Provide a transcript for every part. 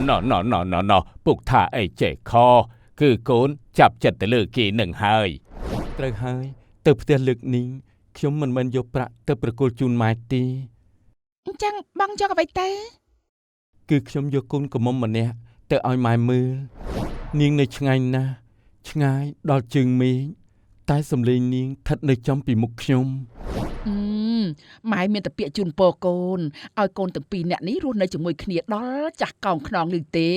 ណោពុកថាអីចេះខគឺកូនចាប់ចិត្តទៅលើគេនឹងហើយត្រូវហើយទៅផ្ទះលើកនេះខ្ញុំមិនមែនយកប្រាក់ទៅប្រគល់ជូនម៉ែទេអញ្ចឹងបងយកអ្វីទៅគឺខ្ញុំយកកូនកំមុំម្នាក់ទៅឲ្យម៉ែមើលនាងនៅឆ្ងាយណាស់ឆ្ងាយដល់ជើងមេឃតែសំឡេងនាងស្ថិតនៅចំពីមុខខ្ញុំម៉ែមានតែពាក្យជូនពរកូនឲ្យកូនទាំងពីរនាក់នេះរស់នៅជាមួយគ្នាដល់ចាស់កោងខ្នងនេះទេ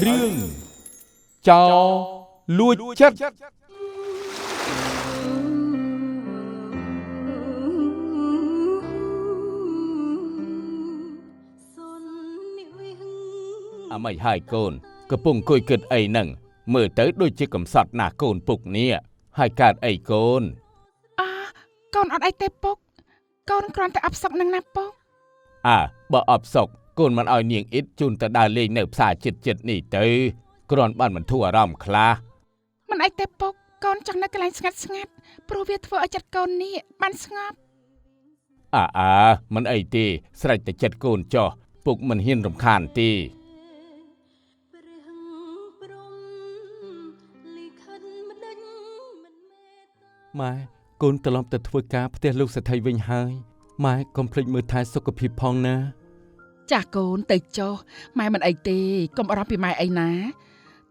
រឿងចោលួចចិត្តអមៃហើយកូនកំពុងអង្គុយគិតអីហ្នឹងមើលទៅដូចជាកំសត់ណាស់កូនពុកនេះហើយកើតអីកូនកូនអត់អីទេពុកកូនគ្រាន់តែអផ្សុកនឹងណាពុកបើអផ្សុកកូនមិនឲ្យនាងអ៊ីតជូនទៅដើរលេងនៅផ្សារចិត្តនេះទៅគ្រាន់បានបន្ធូរអារម្មណ៍ខ្លះមិនអីទេពុកកូនចង់នៅកន្លែងស្ងាត់ព្រោះវាធ្វើឲ្យចិត្តកូននេះបានស្ងប់មិនអីទេស្រេចតែចិត្តកូនចោះពុកមិនហ៊ានរំខានទេម៉ែកូនត្រឡប់ទៅធ្វើការផ្ទះលោកសេដ្ឋីវិញហើយម៉ែកុំភ្លេចមើលថែសុខភាពផងណាចាស់កូនទៅចុះម៉ែមិនអីទេកុំបារម្ភពីម៉ែអីណា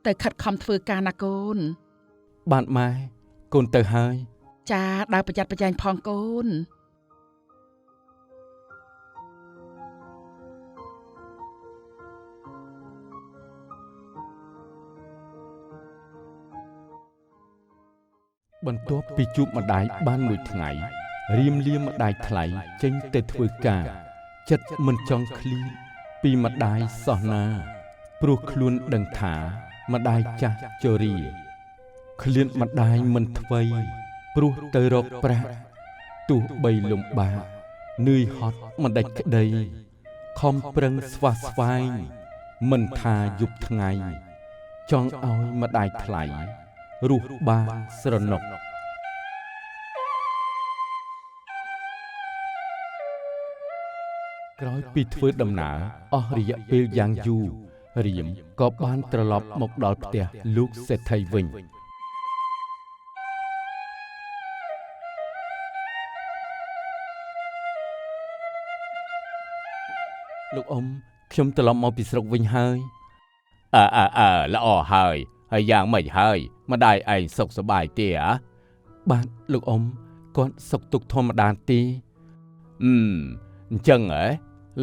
ទៅខិតខំធ្វើការណាកូនបានម៉ែកូនទៅហើយចាដើរប្រយ័ត្នប្រយែងផងកូនបន្ទាប់ពីជួបម្ដាយបានមួយថ្ងៃរៀមលាម្ដាយថ្លៃចេញទៅធ្វើការចិត្តមិនចង់ឃ្លៀពីម្ដាយសោះណាព្រោះខ្លួនដឹងថាម្ដាយចាស់ជរាឃ្លានម្ដាយមិនថ្វីព្រោះទៅរកប្រាក់ទោះបីលំបាកនឿយហត់មិនដាច់ក្ដីខំប្រឹងស្វះស្វែងមិនថាយប់ថ្ងៃចង់ឲ្យម្ដាយថ្លៃរស់បានស្រណុកក្រោយពីធ្វើដំណើរអស់រយៈពេលយ៉ាងយូររៀមក៏បានត្រឡប់មកដល់ផ្ទះលោកសេដ្ឋីវិញលោកអ៊ំខ្ញុំត្រឡប់មកពីស្រុកវិញហើយល្អហើយយ៉ាងម៉េចហើយម្ដាយឯងសុខសប្បាយទេបាទលោកអ៊ំគាត់សុខទុក្ខធម្មតាទេអញ្ចឹងហ៎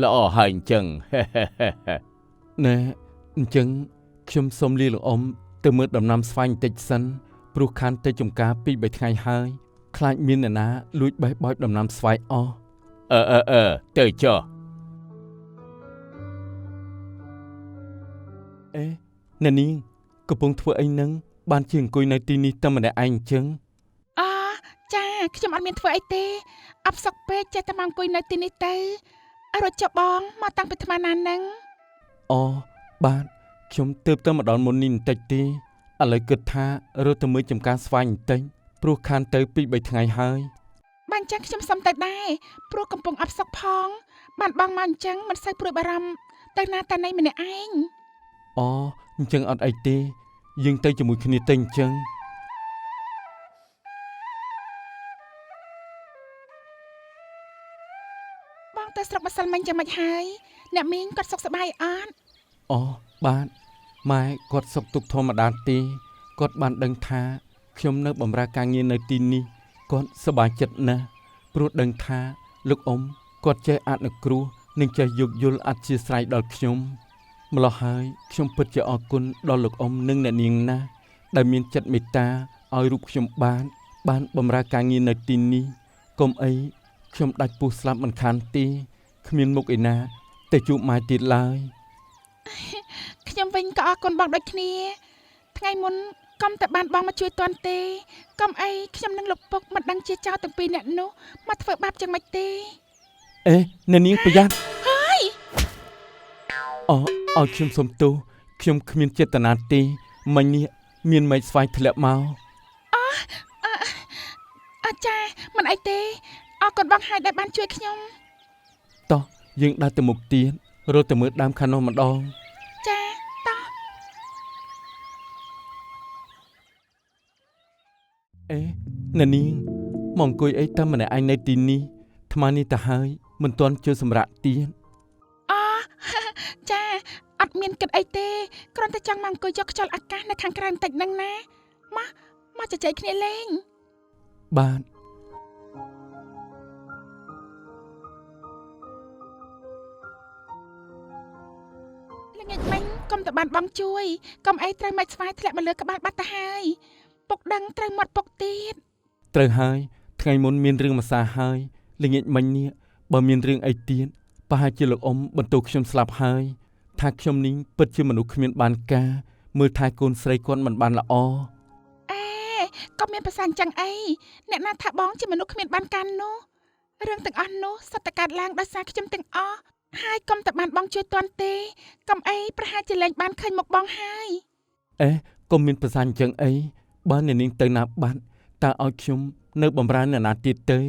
ល្អហើយអញ្ចឹងណែអញ្ចឹងខ្ញុំសូមលាលោកអ៊ំទៅមើលដំណាំស្វាយបន្តិចសិនព្រោះខានទៅចំការ2-3ថ្ងៃហើយខ្លាចមានអ្នកណាលួចបេះបោចដំណាំស្វាយអស់ទៅចុះអ្នកនាងកំពុងធ្វើអីនឹងបានជាអង្គុយនៅទីនេះតែម្នាក់ឯងអញ្ចឹងចាខ្ញុំអត់មានធ្វើអីទេអផ្សុកពេកចេះតែមកអង្គុយនៅទីនេះទៅរត់ចុះបងមកតាំងពីថ្មណានឹងបាទខ្ញុំទើបទៅមកដល់មុននេះបន្តិចទេឥឡូវគិតថារត់ទៅមើលចំការស្វាយបន្តិចព្រោះខានទៅ2-3ថ្ងៃហើយបានចឹងខ្ញុំសុំទៅដែរព្រោះកំពុងអផ្សុកផងបានបងមកអញ្ចឹងមិនសូវព្រួយបារម្ភទៅណាតាណីម្នាក់ឯងអញ្ចឹងអត់អីទេយើងទៅជាមួយគ្នាទៅអញ្ចឹងបងទៅស្រុកម្សិលមិញយ៉ាងម៉េចហើយអ្នកមីងគាត់សុខសប្បាយអត់បាទម៉ែគាត់សុខទុក្ខធម្មតាទេគាត់បានដឹងថាខ្ញុំនៅបម្រើការងារនៅទីនេះគាត់សប្បាយចិត្តណាស់ព្រោះដឹងថាលោកអ៊ំគាត់ចេះអនុគ្រោះនិងចេះយោគយល់អធ្យាស្រ័យដល់ខ្ញុំម្ល៉េះហើយខ្ញុំពិតជាអរគុណដល់លោកអ៊ំនិងអ្នកនាងណាស់ដែលមានចិត្តមេត្តាឲ្យរូបខ្ញុំបានបម្រើការងារនៅទីនេះកុំអីខ្ញុំដាច់ពោះស្លាប់មិនខានទេគ្មានមុខឯណាទៅជួបម៉ែទៀតឡើយខ្ញុំវិញក៏អរគុណបងដូចគ្នាថ្ងៃមុនកុំតែបានបងមកជួយទាន់ទេកុំអីខ្ញុំនឹងលោកពុកមិនដឹងជាចោលទាំងពីរអ្នកនោះមកធ្វើបាបចឹងមិនទេអ្នកនាងប្រយ័ត្នហើយឲ្យខ្ញុំសុំទោសខ្ញុំគ្មានចេតនាទេមិញនេះមានមេឃស្វាយធ្លាក់មកចាមិនអីទេអរគុណបងហើយដែលបានជួយខ្ញុំតោះ យើងដើរទៅមុខទៀតរត់ទៅមើលដើមខាងនោះម្ដង ចាតោះ អេអ្នកនាងមកអង្គុយអីតាមម្នាក់ឯងនៅទីនេះថ្មនេះទៅហើយមិនទាន់ចូលសម្រាប់ទៀត អូចាអត់មានគិតអីទេគ្រាន់តែចង់មកអង្គុយយកខ្យល់អាកាសនៅខាងក្រៅបន្តិចហ្នឹងណាមកជជែកគ្នាលេង បាទ ល្ងាចមិញកុំតបានបងជួយកុំអីត្រូវមិនស្វាយធ្លាក់មកលើក្បាលបាត់ទៅហើយពុកដឹងត្រូវមាត់ពុកទៀត ត្រូវហើយថ្ងៃមុនមានរឿងម្សាហើយល្ងាចមិញនេះបើមានរឿងអីទៀតប្រហែលជាលោកអ៊ំបន្ទោសខ្ញុំស្លាប់ហើយថាខ្ញុំនេះពិតជាមនុស្សគ្មានបានការមើលថែកូនស្រីគាត់មិនបានល្អ អេកុំមានប្រសាសន៍ចឹងអីអ្នកណាថាបងជាមនុស្សគ្មានបានការនោះរឿងទាំងអស់នោះសត្វតកើតឡើងដោយសារខ្ញុំទាំងអស់ហើយកុំតបានបងជួយតាន់ទេកុំអីប្រហែលជាលែងបានឃើញមុខបងហើយ អេកុំមានប្រសាសន៍ចឹងអីបើអ្នកនាងទៅណាបាត់តើឲ្យខ្ញុំនៅបំរើអ្នកណាទៀតទេ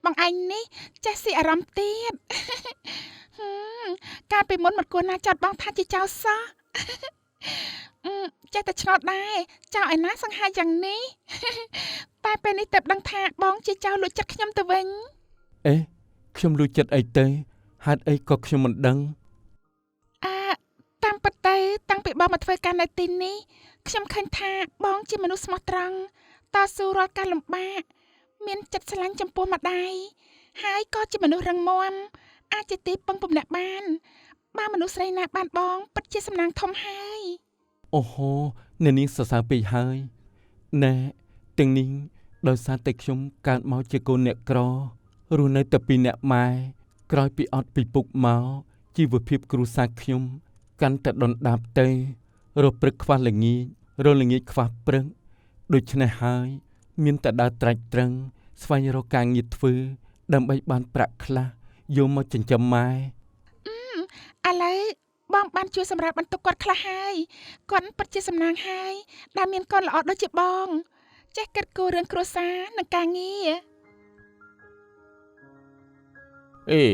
បងឯងនេះចេះស៊ីអារម្មណ៍ទៀត កាលពីមុនមិនគួរណាចាត់បងថាជាចៅសោះ ចេះតែឆ្ងល់ដែរចៅឯណាសង្ហាយ៉ាងនេះ តែពេលនេះទៅដឹងថាបងជាចៅលួចចិត្តខ្ញុំទៅវិញ អេខ្ញុំលួចចិត្តអីទេហេតុអីក៏ខ្ញុំមិនដឹង តាមពិតទៅតាំងពីបងមកធ្វើការនៅទីនេះខ្ញុំឃើញថាបងជាមនុស្សស្មោះត្រង់តស៊ូរាល់ការលំបាកមានចិត្តស្រឡាញ់ចំពោះម្ដាយហើយក៏ជាមនុស្សរឹងមាំអាចជាទីពឹងពំនាក់បានបើមនុស្សស្រីណាបានបងពិតជាសំណាងធំហើយ អូហូអ្នកនាងសរសើរពេកហើយណែទាំងនេះដោយសារតែខ្ញុំកើតមកជាកូនអ្នកក្ររស់នៅតែពីអ្នកម៉ែក្រោយពីអត់ពីពុកមកជីវភាពគ្រួសារខ្ញុំកាន់តែដុនដាបទៅរព្រឹកខ្វះល្ងាចរល្ងាចខ្វះព្រឹកដូច្នេះហើយមានតែដើរត្រាច់ត្រឹងស្វែងរកការងារធ្វើដើម្បីបានប្រាក់ខ្លះយកមកចិញ្ចឹមម៉ែ ឥឡូវបងបានជួយសម្រាប់បន្ទុកគាត់ខ្លះហើយគាត់ពិតជាសំណាងហើយដែលមានកូនល្អដូចជាបងចេះគិតគូររឿងគ្រួសារនិងការងារ អេ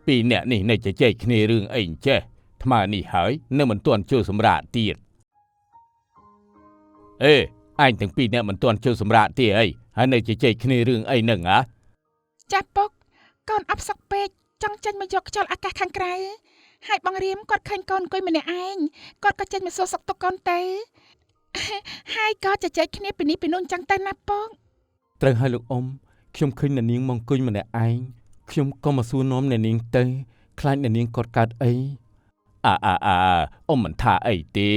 ពីរអ្នកនេះនៅជជែកគ្នារឿងអីអញ្ចេះថ្មនេះហើយនៅមិនទាន់ចូលសម្រាកទៀតអេអញទាំងពីរអ្នកមិនទាន់ចូលសម្រាកទៀតអីហើយនៅជជែកគ្នារឿងអីហ្នឹងហ៎ ចាស់ពុកកូនអប់សក់ពេកចង់ចេញមកយកខ្យល់អាកាសខាងក្រៅហើយបងរៀមគាត់ឃើញកូនអង្គុយម្នាក់ឯងគាត់ក៏ចេញមកសួរសុខទុក្ខកូនទៅ ហើយក៏ជជែកគ្នាពីនេះពីនោះអញ្ចឹងទៅណាពុក ត្រូវហើយលោកអ៊ំខ្ញុំឃើញអ្នកនាងមកអង្គុយម្នាក់ឯងខ្ញុំក៏មកសួរនាំអ្នកនាងទៅខ្លាចអ្នកនាងគាត់កើតអី អ៊ំមិនថាអីទេ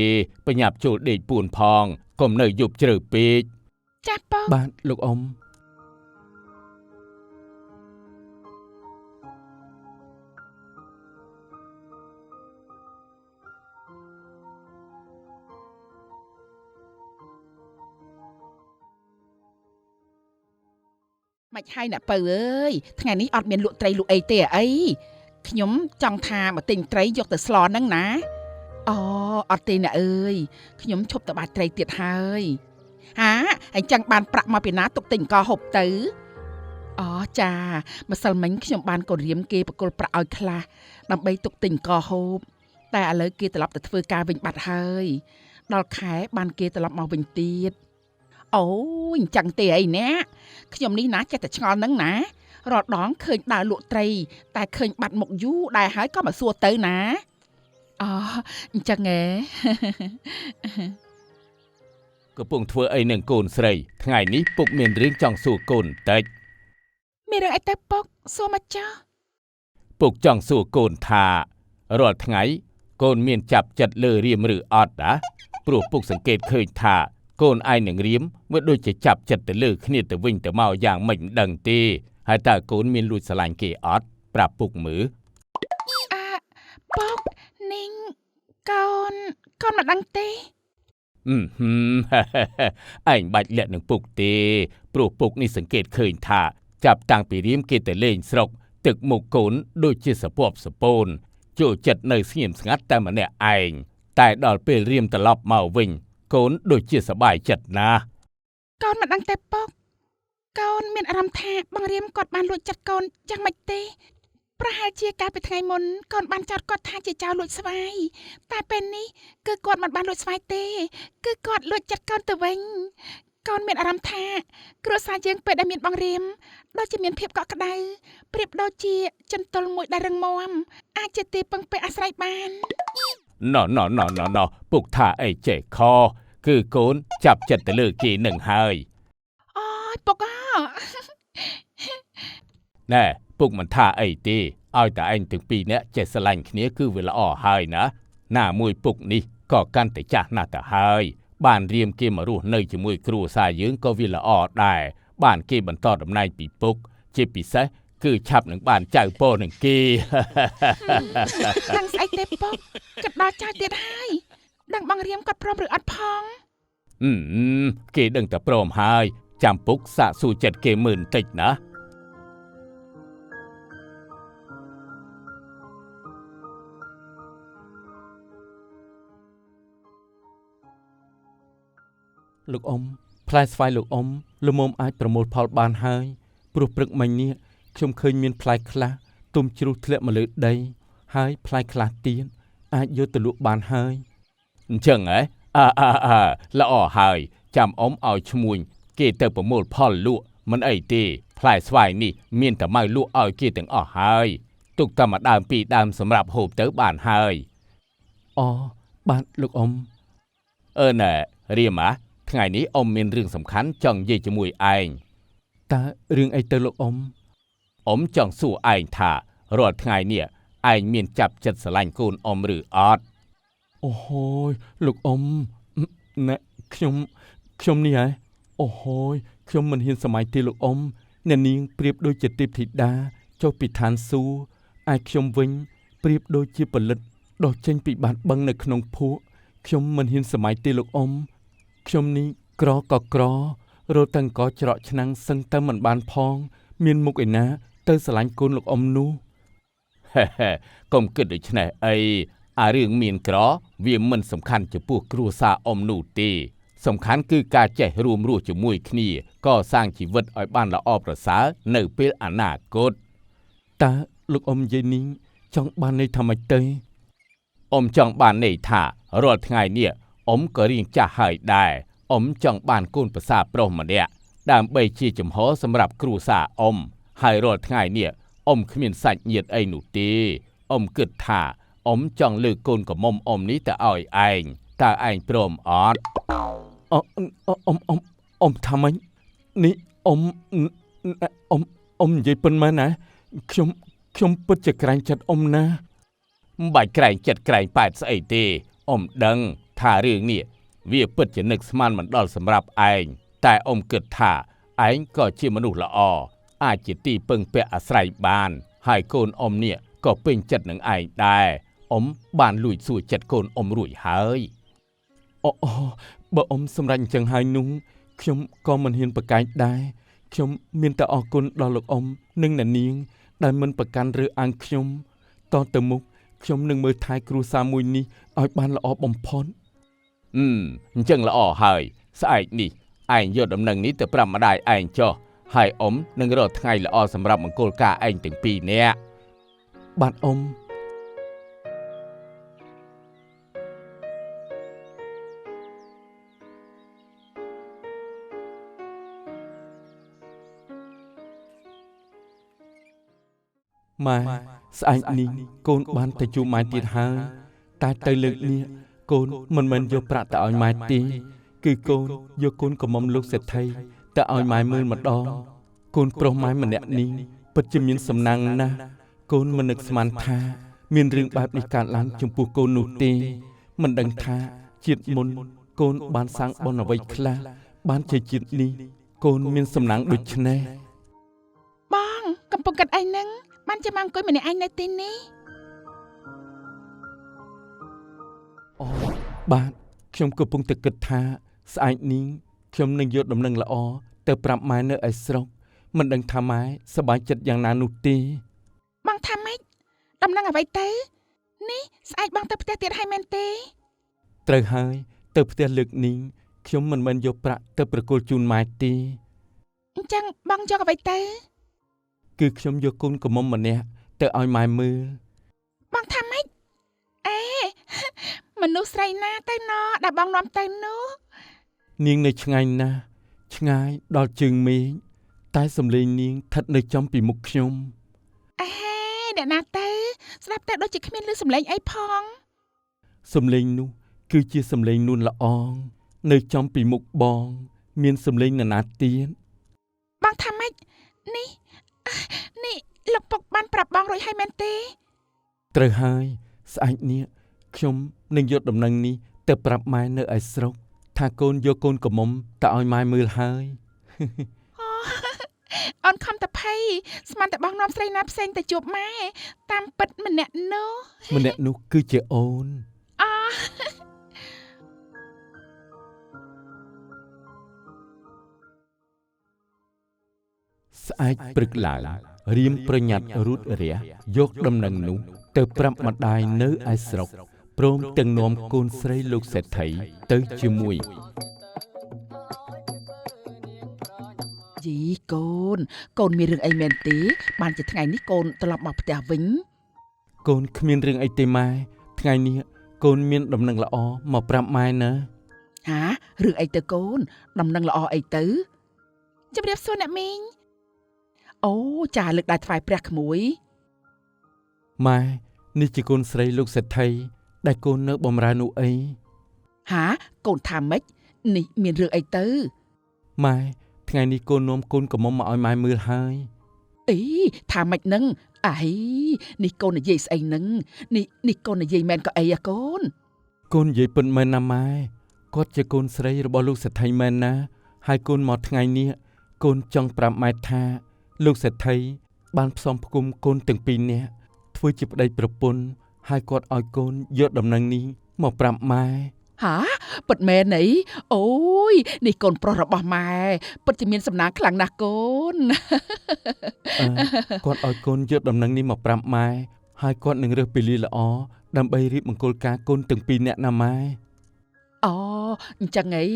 បញ្ញាប់ចូលដេកពួនផងកុំនៅយប់ជ្រៅពេក ចាស់ពុក បាទលោកអ៊ំ មិនហើយអ្នកពៅអើយថ្ងៃនេះអត់មានលក់ត្រីលក់អីទេអីខ្ញុំចង់ថាមកទិញត្រីយកទៅស្លហ្នឹងណាអូអត់ទេអ្នកអើយខ្ញុំឈប់ទៅបាច់ត្រីទៀតហើយហាអញ្ចឹងបានប្រាក់មកពីណាទុកទិញកហូបទៅអូចាម្សិលមិញខ្ញុំបានកូនរៀមគេបកគលប្រាក់ឲ្យខ្លះដើម្បីទុកទិញកហូបតែឥឡូវគេត្រឡប់ទៅធ្វើការវិញបាត់ហើយដល់ខែបានគេត្រឡប់មកវិញទៀតអូអញ្ចឹងទេអីណាខ្ញុំនេះណាចេះតែឆ្ងល់នឹងណារាល់ដងឃើញដើរលក់ត្រីតែឃើញបាត់មុខយូរដែរហើយក៏មកសួរទៅណាអូអញ្ចឹងហ៎ កំពុងធ្វើអីនឹងកូនស្រីថ្ងៃនេះពុកមានរឿងចង់សួរកូនបន្តិច មានរឿងអីទៅពុកសួរមកចុះ ពុកចង់សួរកូនថារាល់ថ្ងៃកូនមានចាប់ចិត្តលើរៀមឬអត់ណាព្រោះពុកសង្កេតឃើញថាកូនឯងនឹងរៀមវាដូចជាចាប់ចិត្តទៅលើគ្នាទៅវិញទៅមកយ៉ាងមិនដឹងទេហើយតើកូនមានលួចស្រឡាញ់គេអត់ប្រាប់ពុកមើល ពុកនីងកូនមិនដឹងទេ ឯងបាច់លាក់នឹងពុកទេព្រោះពុកនេះសង្កេតឃើញថាចាប់តាំងពីរៀមគេទៅលេងស្រុកទឹកមុខកូនដូចជាសពប់សពូនចូលចិត្តនៅស្ងៀមស្ងាត់តែម្នាក់ឯងតែដល់ពេលរៀមត្រឡប់មកវិញកូនដូចជាសប្បាយចិត្តណាស់ កូនមិនដឹងទេពុកកូនមានអារម្មណ៍ថាបងរៀមគាត់បានលួចចិត្តកូនយ៉ាងម៉េចទេ ប្រហែលជាកាលពីថ្ងៃមុនកូនបានចោទគាត់ថាជាចៅលួចស្វាយតែពេលនេះគឺគាត់មិនបានលួចស្វាយទេគឺគាត់លួចចិត្តកូនទៅវិញកូនមានអារម្មណ៍ថាគ្រួសារយើងពេលដែលមានបងរៀមដូចជាមានភាពកក់ក្ដៅប្រៀបដូចជាចន្ទល់មួយដែលរឹងមាំអាចជាទីពឹងពាក់អាស្រ័យបាន ណ៎ពុកថាអីចេះខគឺកូនចាប់ចិត្តទៅលើគេនឹងហើយ អូយពុកអ ណែពុកមិនថាអីទេឲ្យតែឯងទាំងពីរនាក់ចេះស្រឡាញ់គ្នាគឺវាល្អហើយណាណាមួយពុកនេះក៏កាន់តែចាស់ណាស់ទៅហើយបានរៀមគេមករស់នៅជាមួយគ្រួសារយើងក៏វាល្អដែរបានគេបន្តតំណែងពីពុកជាពិសេសគឺឆាប់នឹងបានចៅពរនឹងគេ ដឹងស្អីទេពុកគិតដល់ចៅទៀតហើយដឹងបងរៀមគាត់ព្រមឬអត់ផង គេដឹងតែព្រមហើយចាំពុកសាកសួរចិត្តគេមើលបន្តិចណា លោកអ៊ំផ្លែស្វាយលោកអ៊ំល្មមអាចប្រមូលផលបានហើយព្រោះព្រឹកមិញនេះខ្ញុំឃើញមានផ្លែខ្លះទុំជ្រុះធ្លាក់មកលើដីហើយផ្លែខ្លះទៀតអាចយកទៅលក់បានហើយ អញ្ចឹងហ៎ល្អហើយចាំអ៊ំឲ្យឈ្មួញគេទៅប្រមូលផលលក់មិនអីទេផ្លែស្វាយនេះមានតែមកលក់ឲ្យគេទាំងអស់ហើយទុកតែមួយដើមពីរដើមសម្រាប់ហូបទៅបានហើយ អូបាទលោកអ៊ំ ណែរៀមថ្ងៃនេះអ៊ំមានរឿងសំខាន់ចង់និយាយជាមួយឯង តើរឿងអីទៅលោកអ៊ំ អ៊ំចង់សួរឯងថារាល់ថ្ងៃនេះឯងមានចាប់ចិត្តស្រឡាញ់កូនអ៊ំឬអត់ អូហូយលោកអ៊ំណែខ្ញុំនេះហ៎អូហូយខ្ញុំមិនហ៊ានសម័យទេលោកអ៊ំអ្នកនាងប្រៀបដូចជាទេពធីតាចុះពីឋានសួគ៌ឯខ្ញុំវិញប្រៀបដូចជាផលិតដុសចេញពីបាតបឹងនៅក្នុងភក់ខ្ញុំមិនហ៊ានសម័យទេលោកអ៊ំខ្ញុំនេះក្រក៏ក្ររត់ទាំងកច្រកឆ្នាំងសឹងតែមិនបានផងមានមុខឯណាទៅស្រឡាញ់កូនលោកអ៊ំនោះ កុំគិតដូច្នេះអីអារឿងមានក្រវាមិនសំខាន់ចំពោះគ្រួសារអ៊ំនោះទេសំខាន់គឺការចេះរួមរស់ជាមួយគ្នាកសាងជីវិតឲ្យបានល្អប្រសើរនៅពេលអនាគត តើលោកអ៊ំយាយនីងចង់បានន័យថាម៉េចទៅ អ៊ំចង់បានន័យថារាល់ថ្ងៃនេះអ៊ំក៏រៀងចាស់ហើយដែរអ៊ំចង់បានកូនប្រសាប្រុសម្នាក់ដើម្បីជាចំហសម្រាប់គ្រួសារអ៊ំហើយរាល់ថ្ងៃនេះអ៊ំគ្មានសាច់ញាតិអីនោះទេអ៊ំគិតថាអ៊ំចង់លើកកូនកំមុំអ៊ំនេះទៅឲ្យឯងតើឯងព្រមអត់ អ៊ំថាម៉េចនេះអ៊ំនិយាយប៉ុន្មានណាខ្ញុំពិតជាក្រែងចិត្តអ៊ំណា មិនបាច់ក្រែងចិត្តក្រែងប៉ែតស្អីទេអ៊ំដឹងថារឿងនេះវាពិតជានឹកស្មានមិនដល់សម្រាប់ឯងតែអ៊ំគិតថាឯងក៏ជាមនុស្សល្អអាចជាទីពឹងពាក់អាស្រ័យបានហើយកូនអ៊ំនេះក៏ពេញចិត្តនឹងឯងដែរអ៊ំបានលួចសួរចិត្តកូនអ៊ំរួចហើយ អូបើអ៊ំសម្រេចអញ្ចឹងហើយនោះខ្ញុំក៏មិនហ៊ានប្រកែកដែរខ្ញុំមានតែអរគុណដល់លោកអ៊ំនិងអ្នកនាងដែលមិនប្រកាន់រើសអើងខ្ញុំតទៅមុខខ្ញុំនឹងមើលថែគ្រួសារមួយនេះឲ្យបានល្អបំផុត អញ្ចឹងល្អហើយស្អែកនេះឯងយកដំណឹងនេះទៅប្រាប់ម្ដាយឯងចុះហើយអ៊ំនឹងរកថ្ងៃល្អសម្រាប់មង្គលការឯងទាំងពីរនាក់ បាទអ៊ំ ម៉ែស្អែកនេះកូនបានទៅជួបម៉ែទៀតហើយតែទៅលើកនេះកូនមិនមែនយកប្រាក់ទៅឲ្យម៉ែទេគឺកូនយកកូនកំមុំលោកសេដ្ឋីទៅឲ្យម៉ែមើលម្ដងកូនប្រុសម៉ែម្នាក់នេះពិតជាមានសំណាងណាស់កូនមិននឹកស្មានថាមានរឿងបែបនេះកើតឡើងចំពោះកូននោះទេមិនដឹងថាជាតិមុនកូនបានសាងបុណ្យអ្វីខ្លះបានជាជាតិនេះកូនមានសំណាងដូចនេះ បងកំពុងកាត់អីហ្នឹងបានជាមកអង្គុយម្នាក់ឯងនៅទីនេះ អូបាទខ្ញុំកំពុងតែគិតថាស្អែកនេះខ្ញុំនឹងយកដំណឹងល្អទៅប្រាប់ម៉ែនៅឯស្រុកមិនដឹងថាម៉ែសប្បាយចិត្តយ៉ាងណានោះទេ បងថាម៉េចដំណឹងអ្វីទៅនេះស្អែកបងទៅផ្ទះទៀតហើយមែនទេ ត្រូវហើយទៅផ្ទះលើកនេះខ្ញុំមិនមែនយកប្រាក់ទៅប្រគល់ជូនម៉ែទេ អញ្ចឹងបងយកអ្វីទៅ គឺខ្ញុំយកកូនកំមុំម្នាក់ ទៅឲ្យម៉ែមើល បងថាម៉េចអេ មនុស្សស្រីណាទៅណដែលបងនាំទៅនោះ នាងនៅឆ្ងាយណាស់ឆ្ងាយដល់ជើងមេឃតែសំឡេងនាងស្ថិតនៅចំពីមុខខ្ញុំ អេអ្នកណាទៅស្ដាប់ទៅដូចជាគ្មានឮសំឡេងអីផង សំឡេងនោះគឺជាសំឡេងនួនល្អងនៅចំពីមុខបងមានសំឡេងនរណាទៀត បងថាម៉េចនេះលោកពុកបានប្រាប់បងរួចហើយមែនទេ ត្រូវហើយស្អែកនេះខ្ញុំនឹងយកដំណឹងនេះទៅប្រាប់ម៉ែនៅឯស្រុកថាកូនយកកូនកំមុំទៅឲ្យម៉ែមើលហើយ អូនខំតភ័យស្មានតែបងនាំស្រីណាផ្សេងទៅជួបម៉ែតាមពិតម្នាក់នោះ ម្នាក់នោះគឺជាអូន អ ស្អែកព្រឹកឡើងរៀមប្រញាប់រូតរះយកដំណឹងនោះទៅប្រាប់ម្ដាយនៅឯស្រុកព្រមទាំងនាំកូនស្រីលោកសេដ្ឋីទៅជាមួយ យីកូនមានរឿងអីមែនទេបានជាថ្ងៃនេះកូនត្រឡប់មកផ្ទះវិញ កូនគ្មានរឿងអីទេម៉ែថ្ងៃនេះកូនមានដំណឹងល្អមកប្រាប់ម៉ែណា ហារឿងអីទៅកូនដំណឹងល្អអីទៅជម្រាបសួរអ្នកមីងអូចាលើកដៃថ្វាយព្រះក្មួយ ម៉ែនេះជាកូនស្រីលោកសេដ្ឋីដែលកូននៅបំរើនោះអី ហាកូនថាម៉េចនេះមានរឿងអីទៅ ម៉ែថ្ងៃនេះកូននាំកូនកំមុំមកឲ្យម៉ែមើលហើយ អីថាម៉េចនឹងអីនេះកូននិយាយស្អីនឹងនេះកូននិយាយមែនក៏អីកូន កូននិយាយពិតមែនណាម៉ែគាត់ជាកូនស្រីរបស់លោកសេដ្ឋីមែនណាហើយកូនមកថ្ងៃនេះកូនចង់ប្រាប់ម៉ែថាលោកសេដ្ឋីបានផ្សំផ្គុំកូនទាំងពីរនាក់ធ្វើជាប្តីប្រពន្ធហើយគាត់ឲ្យកូនយកដំណឹងនេះមកប្រាប់ម៉ែ ហាពិតមែនអីអូយនេះកូនប្រុសរបស់ម៉ែពិតជាមានសំណាងខ្លាំងណាស់កូន គាត់ឲ្យកូនយកដំណឹងនេះមកប្រាប់ម៉ែហើយគាត់នឹងរើសពេលល្អដើម្បីរៀបមង្គលការកូនទាំងពីរនាក់ណាម៉ែ អូអញ្ចឹងអី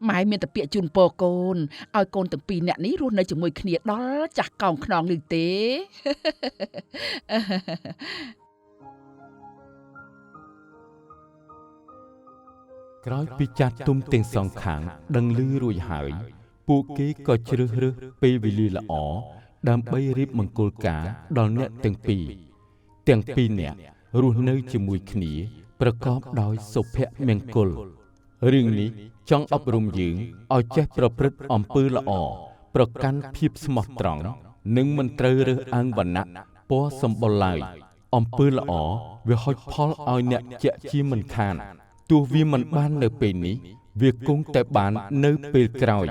ម៉ែមានតែពាក្យជូនពរកូនឲ្យកូនទាំងពីរនាក់នេះរស់នៅជាមួយគ្នាដល់ចាស់កោងខ្នងឮទេ ក្រោយពីចាស់ទុំទាំងសងខាងដឹងឮរួចហើយពួកគេក៏ជ្រើសរើសពេលវេលាល្អដើម្បីរៀបមង្គលការដល់អ្នកទាំងពីរនាក់រស់នៅជាមួយគ្នាប្រកបដោយសុភមង្គលរឿងនេះចង់អប់រំយើងឲ្យចេះប្រព្រឹត្តអំពើល្អប្រកាន់ភាពស្មោះត្រង់និងមិនត្រូវរើសអើងវណ្ណៈពណ៌សម្បុរឡើយអំពើល្អវាហុចផលឲ្យអ្នកជាក់ជាមិនខានទោះវាមិនបាននៅពេលនេះវាគង់តែបាននៅពេលក្រោយ